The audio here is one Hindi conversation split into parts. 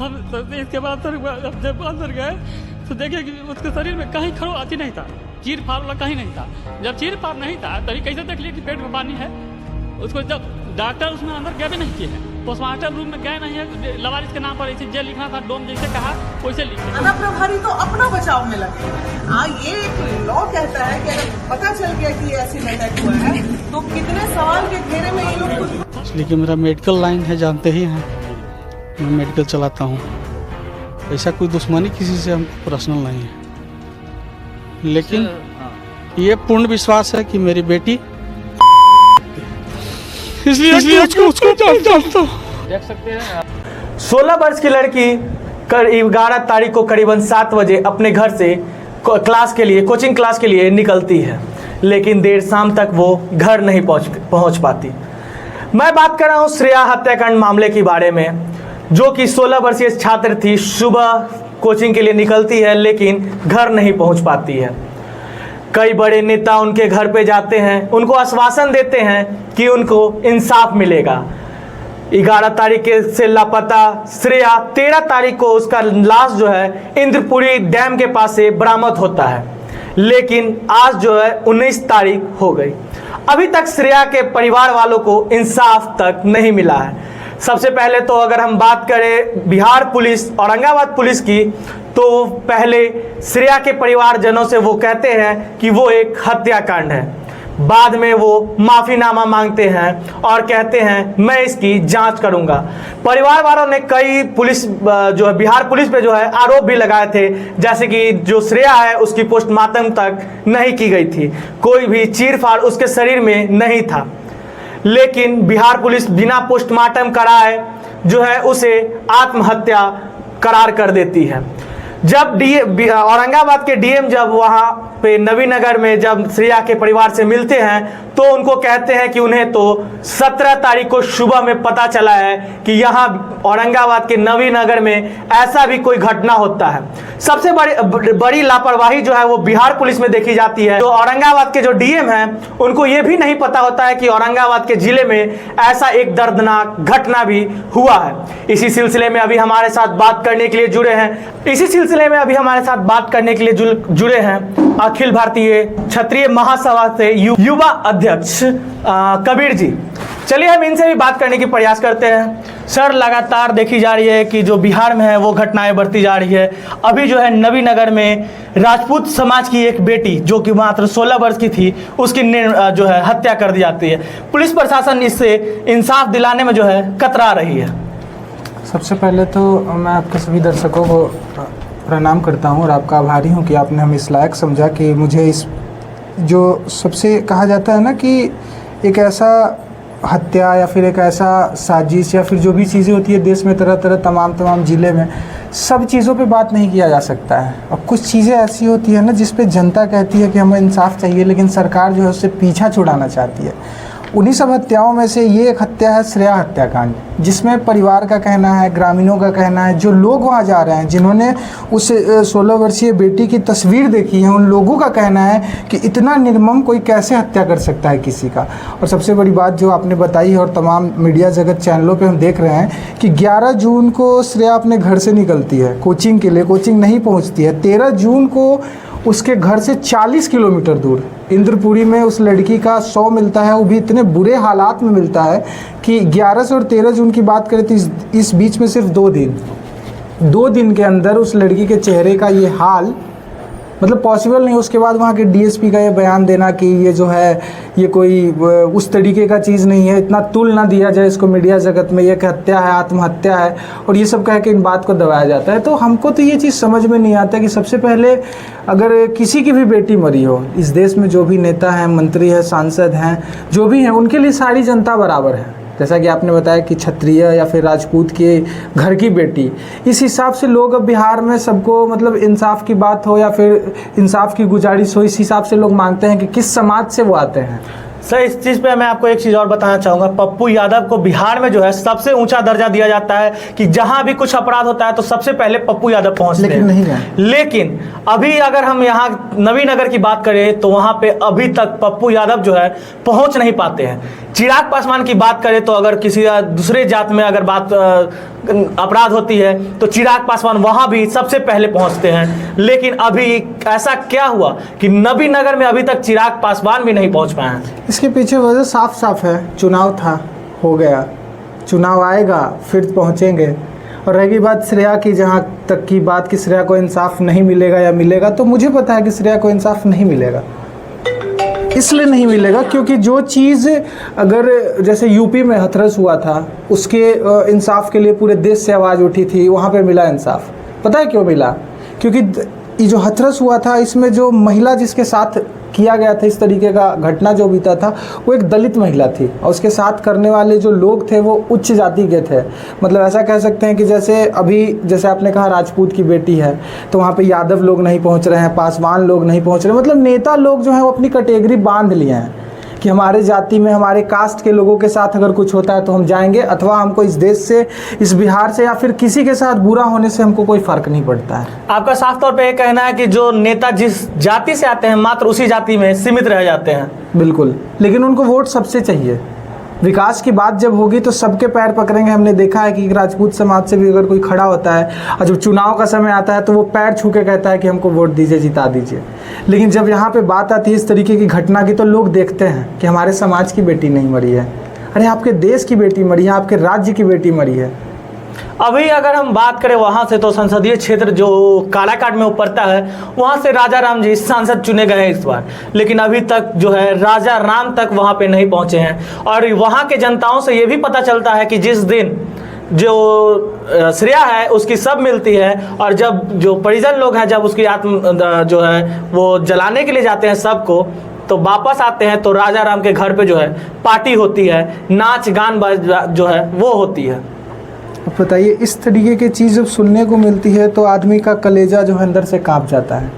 हम इसके बाद सर जब अंदर गए तो देखे कि उसके शरीर में कहीं खरो अति नहीं था, चीर फाड़ वाला कहीं नहीं था। जब चीर फाड़ नहीं था तभी कैसे देख लिया कि पेट में पानी है। उसको जब डॉक्टर उसमें अंदर गए भी नहीं किए हैं, पोस्टमार्टम रूम में गए नहीं है, लवारिस के नाम पर ऐसे जे लिखना था डोम जैसे कहा वैसे लिखे। थाना प्रभारी तो अपना बचाव में लगे। ये एक लॉ कहता है कि अगर पता चल गया कि ऐसी अटैक हुआ है तो कितने सवाल के घेरे में ये लोग। इसलिए कि मेरा मेडिकल लाइन है, जानते ही हैं, मैं मेडिकल चलाता हूँ। ऐसा कोई दुश्मनी किसी से हमको पर्सनल नहीं है, लेकिन ये पूर्ण विश्वास है कि मेरी बेटी इसलिए उसको जानता हूँ। देख सकते हैं 16 वर्ष की लड़की 11 तारीख को करीबन 7 बजे अपने घर से क्लास के लिए, कोचिंग क्लास के लिए निकलती है, लेकिन देर शाम तक वो घर नहीं पहुंच पाती। मैं बात कर रहा हूं श्रेया हत्याकांड मामले के बारे में, जो कि 16 वर्षीय छात्र थी। सुबह कोचिंग के लिए निकलती है लेकिन घर नहीं पहुंच पाती है। कई बड़े नेता उनके घर पे जाते हैं, उनको आश्वासन देते हैं कि उनको इंसाफ मिलेगा। 11 तारीख से लापता श्रेया 13 तारीख को उसका लाश जो है इंद्रपुरी डैम के पास से बरामद होता है, लेकिन आज जो है 19 तारीख हो गई, अभी तक श्रेया के परिवार वालों को इंसाफ तक नहीं मिला है। सबसे पहले तो अगर हम बात करें बिहार पुलिस, औरंगाबाद पुलिस की, तो पहले श्रेया के परिवारजनों से वो कहते हैं कि वो एक हत्याकांड है। बाद में वो माफीनामा मांगते हैं और कहते हैं मैं इसकी जांच करूंगा। परिवार वालों ने कई पुलिस जो है बिहार पुलिस पे जो है आरोप भी लगाए थे, जैसे कि जो श्रेया है उसकी पोस्टमार्टम तक नहीं की गई थी, कोई भी चीरफाड़ उसके शरीर में नहीं था, लेकिन बिहार पुलिस बिना पोस्टमार्टम कराए जो है उसे आत्महत्या करार कर देती है। जब औरंगाबाद के डीएम जब वहाँ पे नवीनगर में जब श्रेया के परिवार से मिलते हैं तो उनको कहते हैं कि उन्हें तो 17 तारीख को सुबह में पता चला है कि यहाँ औरंगाबाद के नवीनगर में ऐसा भी कोई घटना होता है। सबसे बड़ी लापरवाही जो है वो बिहार पुलिस में देखी जाती है। तो औरंगाबाद के जो डीएम हैं उनको ये भी नहीं पता होता है कि औरंगाबाद के जिले में ऐसा एक दर्दनाक घटना भी हुआ है। इसी सिलसिले में अभी हमारे साथ बात करने के लिए जुड़े हैं अखिल भारतीय क्षत्रिय महासभा से युवा अध्यक्ष कबीर जी। चलिए हम इनसे भी बात करने की प्रयास करते हैं। सर, लगातार देखी जा रही है कि जो बिहार में है वो घटनाएं बढ़ती जा रही है। अभी जो है नवीनगर में राजपूत समाज की एक बेटी जो कि मात्र 16 वर्ष की थी, उसकी जो है हत्या कर दी जाती है। पुलिस प्रशासन इससे इंसाफ दिलाने में जो है कतरा रही है। सबसे पहले तो मैं आपके सभी दर्शकों को प्रणाम करता हूं और आपका आभारी हूं कि आपने हमें इस लायक समझा कि मुझे इस जो सबसे कहा जाता है ना कि एक ऐसा हत्या या फिर एक ऐसा साजिश या फिर जो भी चीज़ें होती है देश में तरह तरह तमाम ज़िले में, सब चीज़ों पे बात नहीं किया जा सकता है। अब कुछ चीज़ें ऐसी होती है ना जिस पे जनता कहती है कि हमें इंसाफ चाहिए, लेकिन सरकार जो है उससे पीछा छुड़ाना चाहती है। उन्हीं सब हत्याओं में से ये एक हत्या है श्रेया हत्याकांड, जिसमें परिवार का कहना है, ग्रामीणों का कहना है, जो लोग वहाँ जा रहे हैं, जिन्होंने उस 16 वर्षीय बेटी की तस्वीर देखी है, उन लोगों का कहना है कि इतना निर्मम कोई कैसे हत्या कर सकता है किसी का। और सबसे बड़ी बात जो आपने बताई है और तमाम मीडिया जगत चैनलों पे हम देख रहे हैं कि 11 जून को श्रेया अपने घर से निकलती है कोचिंग के लिए, कोचिंग नहीं पहुँचती है। 13 जून को उसके घर से 40 किलोमीटर दूर इंद्रपुरी में उस लड़की का शव मिलता है, वो भी इतने बुरे हालात में मिलता है कि 11 से और 13 जून की बात करें तो इस बीच में सिर्फ 2 दिन के अंदर उस लड़की के चेहरे का ये हाल, मतलब पॉसिबल नहीं। उसके बाद वहाँ के डीएसपी का ये बयान देना कि ये जो है ये कोई उस तरीके का चीज़ नहीं है, इतना तुल ना दिया जाए इसको मीडिया जगत में, ये हत्या है, आत्महत्या है, और ये सब कह के इन बात को दबाया जाता है। तो हमको तो ये चीज़ समझ में नहीं आता कि सबसे पहले अगर किसी की भी बेटी मरी हो, इस देश में जो भी नेता हैं, मंत्री हैं, सांसद हैं, जो भी हैं, उनके लिए सारी जनता बराबर है। जैसा कि आपने बताया कि क्षत्रिय या फिर राजपूत के घर की बेटी, इस हिसाब से लोग अब बिहार में सबको मतलब इंसाफ की बात हो या फिर इंसाफ की गुजारिश हो, इस हिसाब से लोग मांगते हैं कि किस समाज से वो आते हैं। सर, इस चीज़ पे मैं आपको एक चीज़ और बताना चाहूँगा। पप्पू यादव को बिहार में जो है सबसे ऊंचा दर्जा दिया जाता है कि जहाँ भी कुछ अपराध होता है तो सबसे पहले पप्पू यादव पहुँचते हैं। लेकिन अभी अगर हम यहाँ नवीनगर की बात करें तो वहाँ पे अभी तक पप्पू यादव जो है पहुँच नहीं पाते हैं। चिराग पासवान की बात करें तो अगर किसी दूसरे जात में अगर बात अपराध होती है तो चिराग पासवान वहाँ भी सबसे पहले पहुँचते हैं। लेकिन अभी ऐसा क्या हुआ कि नवीनगर में अभी तक चिराग पासवान भी नहीं पहुँच पाए हैं? इसके पीछे वजह साफ साफ है, चुनाव था, हो गया, चुनाव आएगा फिर पहुंचेंगे। और रही बात श्रेया की, जहां तक की बात कि श्रेया को इंसाफ नहीं मिलेगा या मिलेगा, तो मुझे पता है कि श्रेया को इंसाफ नहीं मिलेगा। इसलिए नहीं मिलेगा क्योंकि जो चीज़ अगर जैसे यूपी में हथरस हुआ था, उसके इंसाफ के लिए पूरे देश से आवाज़ उठी थी, वहाँ पे मिला इंसाफ। पता है क्यों मिला? क्योंकि ये जो हथरस हुआ था इसमें जो महिला जिसके साथ किया गया था, इस तरीके का घटना जो बीता था, वो एक दलित महिला थी और उसके साथ करने वाले जो लोग थे वो उच्च जाति के थे। मतलब ऐसा कह सकते हैं कि जैसे आपने कहा राजपूत की बेटी है तो वहाँ पे यादव लोग नहीं पहुँच रहे हैं, पासवान लोग नहीं पहुँच रहे, मतलब नेता लोग जो हैं वो अपनी कैटेगरी बांध लिए हैं कि हमारे जाति में हमारे कास्ट के लोगों के साथ अगर कुछ होता है तो हम जाएंगे, अथवा हमको इस देश से, इस बिहार से या फिर किसी के साथ बुरा होने से हमको कोई फर्क नहीं पड़ता है। आपका साफ तौर पे ये कहना है कि जो नेता जिस जाति से आते हैं मात्र उसी जाति में सीमित रह जाते हैं। बिल्कुल, लेकिन उनको वोट सबसे चाहिए। विकास की बात जब होगी तो सबके पैर पकड़ेंगे। हमने देखा है कि राजपूत समाज से भी अगर कोई खड़ा होता है और जब चुनाव का समय आता है तो वो पैर छू के कहता है कि हमको वोट दीजिए, जिता दीजिए। लेकिन जब यहाँ पे बात आती है इस तरीके की घटना की तो लोग देखते हैं कि हमारे समाज की बेटी नहीं मरी है, अरे आपके देश की बेटी मरी है, आपके राज्य की बेटी मरी है। अभी अगर हम बात करें वहाँ से तो संसदीय क्षेत्र जो काराकाट में पड़ता है वहाँ से राजा राम जी सांसद चुने गए हैं इस बार, लेकिन अभी तक जो है राजा राम तक वहाँ पे नहीं पहुँचे हैं। और वहाँ के जनताओं से ये भी पता चलता है कि जिस दिन जो श्रेया है उसकी सब मिलती है और जब जो परिजन लोग हैं जब उसकी आत्म जो है वो जलाने के लिए जाते हैं सबको, तो वापस आते हैं तो राजा राम के घर पे जो है पार्टी होती है, नाच गान जो है वो होती है। अब बताइए, इस तरीके की चीज़ जब सुनने को मिलती है तो आदमी का कलेजा जो है अंदर से कांप जाता है।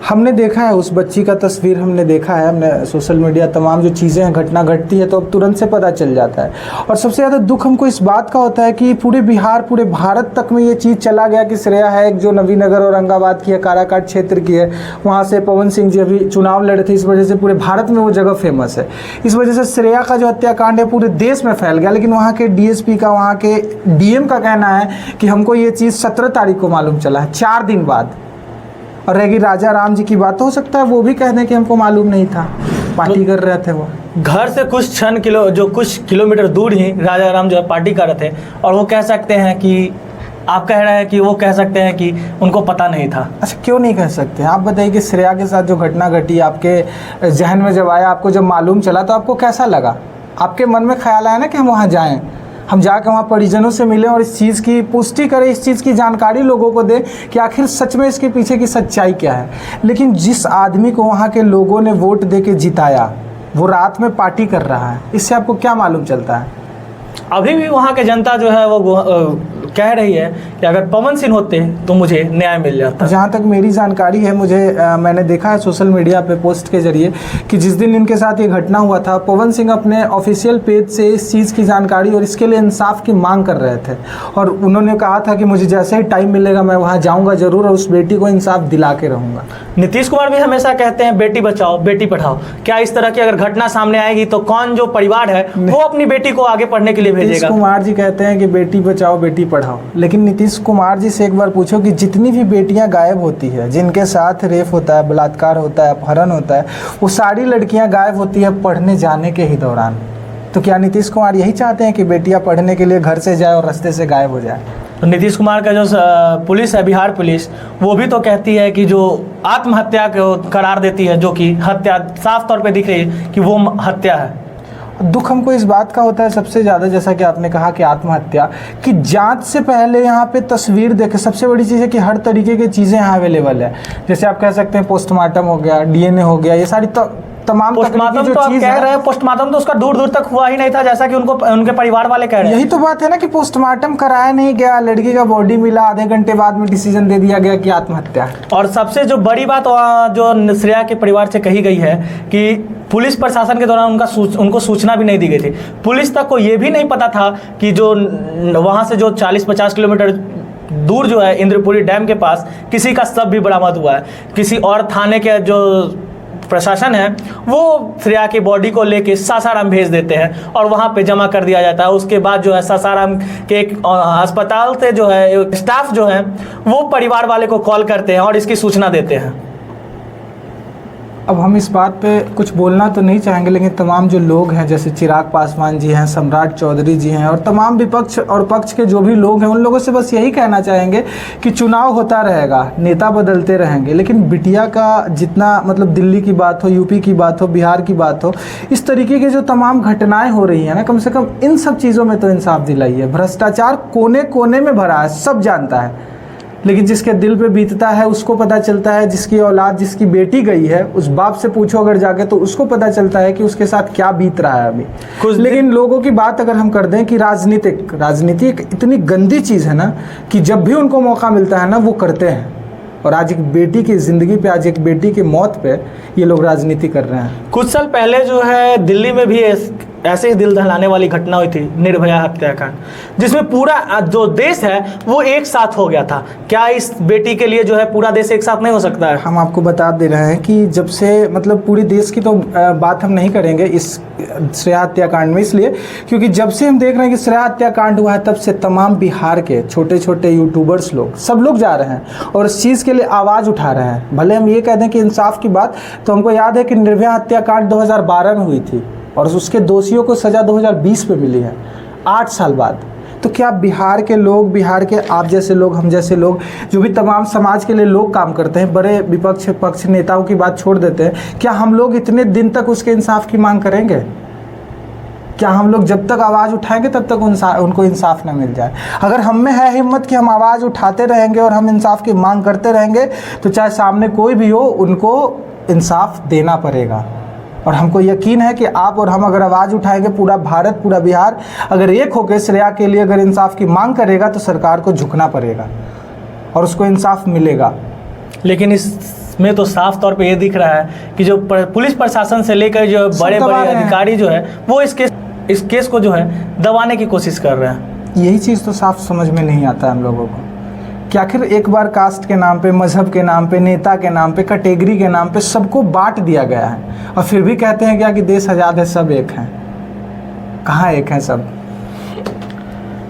हमने देखा है उस बच्ची का तस्वीर, हमने देखा है, हमने सोशल मीडिया तमाम जो चीज़ें हैं, घटना घटती है तो अब तुरंत से पता चल जाता है। और सबसे ज़्यादा दुख हमको इस बात का होता है कि पूरे बिहार, पूरे भारत तक में ये चीज़ चला गया कि श्रेया है एक जो नवीनगर औरंगाबाद की है, काराकाट क्षेत्र की है, वहाँ से पवन सिंह जी अभी चुनाव लड़े थे, इस वजह से पूरे भारत में वो जगह फेमस है। इस वजह से श्रेया का जो हत्याकांड है पूरे देश में फैल गया। लेकिन वहाँ के DSP का, वहाँ के DM का कहना है कि हमको ये चीज़ 17 तारीख को मालूम चला है, 4 दिन बाद। और रहेगी राजा राम जी की बात, तो हो सकता है वो भी कह दें कि हमको मालूम नहीं था, पार्टी कर रहे थे वो। घर से कुछ किलोमीटर दूर ही राजा राम जो है पार्टी कर रहे थे और वो कह सकते हैं कि आप कह रहे हैं कि वो कह सकते हैं कि उनको पता नहीं था। अच्छा, क्यों नहीं कह सकते? आप बताइए कि श्रेया के साथ जो घटना घटी आपके जहन में जब आया, आपको जब मालूम चला तो आपको कैसा लगा? आपके मन में ख्याल आया ना कि हम वहाँ जाएँ, हम जाकर वहाँ परिजनों से मिलें और इस चीज़ की पुष्टि करें, इस चीज़ की जानकारी लोगों को दें कि आखिर सच में इसके पीछे की सच्चाई क्या है। लेकिन जिस आदमी को वहाँ के लोगों ने वोट दे के जिताया वो रात में पार्टी कर रहा है, इससे आपको क्या मालूम चलता है? अभी भी वहाँ के जनता जो है वो कह रही है कि अगर पवन सिंह होते तो मुझे न्याय मिल जाता। जहाँ तक मेरी जानकारी है, मैंने देखा है सोशल मीडिया पे पोस्ट के जरिए कि जिस दिन इनके साथ ये घटना हुआ था, पवन सिंह अपने ऑफिशियल पेज से इस चीज़ की जानकारी और इसके लिए इंसाफ की मांग कर रहे थे और उन्होंने कहा था कि मुझे जैसे ही टाइम मिलेगा मैं वहाँ जाऊँगा ज़रूर और उस बेटी को इंसाफ दिला के रहूँगा। नीतीश कुमार भी हमेशा कहते हैं बेटी बचाओ बेटी पढ़ाओ। क्या इस तरह की अगर घटना सामने आएगी तो कौन जो परिवार है वो अपनी बेटी को आगे पढ़ने के लिए भेजेगा? नीतीश कुमार जी कहते हैं कि बेटी बचाओ बेटी पढ़ाओ, लेकिन नीतीश कुमार जी से एक बार पूछो कि जितनी भी बेटियां गायब होती है, जिनके साथ रेप होता है, बलात्कार होता है, अपहरण होता है, वो सारी लड़कियां गायब होती है पढ़ने जाने के ही दौरान। तो क्या नीतीश कुमार यही चाहते हैं कि बेटियां पढ़ने के लिए घर से जाए और रास्ते से गायब हो जाए? तो नीतीश कुमार का जो पुलिस है, बिहार पुलिस, वो भी तो कहती है कि जो आत्महत्या को करार देती है, जो कि हत्या साफ तौर पे दिख रही है कि वो हत्या है। दुख हमको इस बात का होता है सबसे ज़्यादा, जैसा कि आपने कहा कि आत्महत्या की जांच से पहले यहाँ पे तस्वीर देखे। सबसे बड़ी चीज़ है कि हर तरीके की चीज़ें यहाँ अवेलेबल है। जैसे आप कह सकते हैं पोस्टमार्टम हो गया, DNA हो गया, ये सारी तमाम पोस्टमार्टम तो आप कह रहे हैं, पोस्टमार्टम तो उसका दूर दूर तक हुआ ही नहीं था, जैसा कि उनके परिवार वाले कह रहे हैं। यही तो बात है ना कि पोस्टमार्टम कराया नहीं गया, लड़की का बॉडी मिला, आधे घंटे बाद में डिसीजन दे दिया गया कि आत्महत्या है। और सबसे जो बड़ी बात जो श्रेया के परिवार से कही गई है कि पुलिस प्रशासन के दौरान उनको सूचना भी नहीं दी गई थी। पुलिस तक को ये भी नहीं पता था कि जो वहाँ से जो 40-50 किलोमीटर दूर जो है इंद्रपुरी डैम के पास किसी का शव भी बरामद हुआ है। किसी और थाने के जो प्रशासन है वो श्रेया की बॉडी को लेके सासाराम भेज देते हैं और वहाँ पे जमा कर दिया जाता है। उसके बाद जो है सासाराम के एक अस्पताल से जो है स्टाफ जो है वो परिवार वाले को कॉल करते हैं और इसकी सूचना देते हैं। अब हम इस बात पे कुछ बोलना तो नहीं चाहेंगे, लेकिन तमाम जो लोग हैं जैसे चिराग पासवान जी हैं, सम्राट चौधरी जी हैं और तमाम विपक्ष और पक्ष के जो भी लोग हैं उन लोगों से बस यही कहना चाहेंगे कि चुनाव होता रहेगा, नेता बदलते रहेंगे, लेकिन बिटिया का जितना मतलब दिल्ली की बात हो, यूपी की बात हो, बिहार की बात हो, इस तरीके की जो तमाम घटनाएँ हो रही हैं ना, कम से कम इन सब चीज़ों में तो इंसाफ दिलाइए। भ्रष्टाचार कोने कोने में भरा है, सब जानता है, लेकिन जिसके दिल पे बीतता है उसको पता चलता है। जिसकी औलाद, जिसकी बेटी गई है, उस बाप से पूछो अगर जाके तो उसको पता चलता है कि उसके साथ क्या बीत रहा है अभी। लेकिन लोगों की बात अगर हम कर दें कि राजनीति एक इतनी गंदी चीज़ है ना कि जब भी उनको मौका मिलता है ना वो करते हैं। और आज एक बेटी की ज़िंदगी पे, आज एक बेटी की मौत पे ये लोग राजनीति कर रहे हैं। कुछ साल पहले जो है दिल्ली में भी ऐसे ही दिल दहलाने वाली घटना हुई थी, निर्भया हत्याकांड, जिसमें पूरा जो देश है वो एक साथ हो गया था। क्या इस बेटी के लिए जो है पूरा देश एक साथ नहीं हो सकता है? हम आपको बता दे रहे हैं कि जब से मतलब पूरी देश की तो बात हम नहीं करेंगे इस श्रेया हत्याकांड में, इसलिए क्योंकि जब से हम देख रहे हैं कि श्रेया हत्याकांड हुआ है तब से तमाम बिहार के छोटे छोटे यूट्यूबर्स लोग, सब लोग जा रहे हैं और इस चीज़ के लिए आवाज़ उठा रहे हैं। भले हम ये कह दें कि इंसाफ की बात, तो हमको याद है कि निर्भया हत्याकांड 2012 में हुई थी और उसके दोषियों को सज़ा 2020 में मिली है, 8 साल बाद। तो क्या बिहार के लोग, बिहार के आप जैसे लोग, हम जैसे लोग, जो भी तमाम समाज के लिए लोग काम करते हैं, बड़े विपक्ष पक्ष नेताओं की बात छोड़ देते हैं, क्या हम लोग इतने दिन तक उसके इंसाफ की मांग करेंगे? क्या हम लोग जब तक आवाज़ उठाएंगे तब तक उनको इंसाफ ना मिल जाए? अगर हम में है हिम्मत कि हम आवाज़ उठाते रहेंगे और हम इंसाफ की मांग करते रहेंगे तो चाहे सामने कोई भी हो उनको इंसाफ देना पड़ेगा। और हमको यकीन है कि आप और हम अगर आवाज़ उठाएंगे, पूरा भारत, पूरा बिहार अगर एक होकर श्रेया के लिए अगर इंसाफ की मांग करेगा तो सरकार को झुकना पड़ेगा और उसको इंसाफ मिलेगा। लेकिन इसमें तो साफ तौर पे ये दिख रहा है कि जो पुलिस प्रशासन से लेकर जो बड़े बड़े अधिकारी जो है वो इस केस को जो है दबाने की कोशिश कर रहे हैं। यही चीज़ तो साफ समझ में नहीं आता है हम लोगों को कि आखिर एक बार कास्ट के नाम पे, मज़हब के नाम पे, नेता के नाम पे, कैटेगरी के नाम पे सबको बांट दिया गया है और फिर भी कहते हैं क्या कि देश आज़ाद है, सब एक हैं। कहाँ एक हैं सब?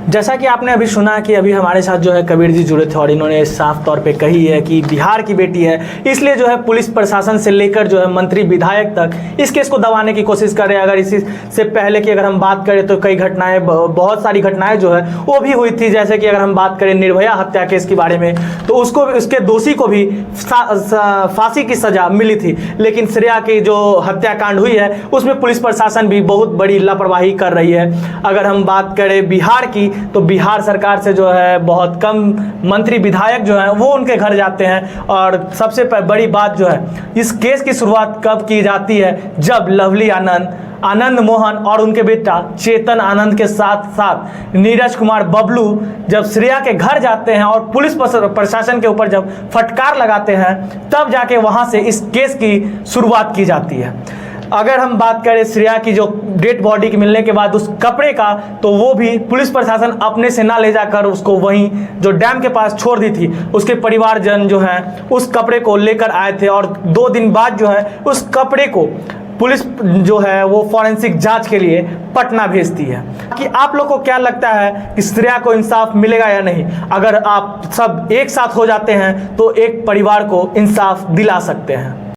जैसा कि आपने अभी सुना कि अभी हमारे साथ जो है कबीर जी जुड़े थे और इन्होंने साफ तौर पे कही है कि बिहार की बेटी है, इसलिए जो है पुलिस प्रशासन से लेकर जो है मंत्री विधायक तक इस केस को दबाने की कोशिश कर रहे हैं। अगर इसी से पहले की अगर हम बात करें तो कई घटनाएं, बहुत सारी घटनाएं जो है वो भी हुई थी। जैसे कि अगर हम बात करें निर्भया हत्या केस के बारे में तो उसको, उसके दोषी को भी फांसी की सजा मिली थी, लेकिन श्रेया की जो हत्याकांड हुई है उसमें पुलिस प्रशासन भी बहुत बड़ी लापरवाही कर रही है। अगर हम बात करें बिहार की तो बिहार सरकार से जो है बहुत कम मंत्री विधायक जो है वो उनके घर जाते हैं। और सबसे बड़ी बात जो है, इस केस की शुरुआत कब की जाती है? जब लवली आनंद मोहन और उनके बेटा चेतन आनंद के साथ साथ नीरज कुमार बबलू जब श्रेया के घर जाते हैं और पुलिस प्रशासन के ऊपर जब फटकार लगाते हैं, तब जाके वहां से इस केस की शुरुआत की जाती है। अगर हम बात करें श्रेया की जो डेड बॉडी के मिलने के बाद उस कपड़े का, तो वो भी पुलिस प्रशासन अपने से ना ले जाकर उसको वहीं जो डैम के पास छोड़ दी थी, उसके परिवारजन जो हैं उस कपड़े को लेकर आए थे और 2 दिन बाद जो है उस कपड़े को पुलिस जो है वो फॉरेंसिक जांच के लिए पटना भेजती है। कि आप लोग को क्या लगता है कि श्रेया को इंसाफ मिलेगा या नहीं? अगर आप सब एक साथ हो जाते हैं तो एक परिवार को इंसाफ दिला सकते हैं।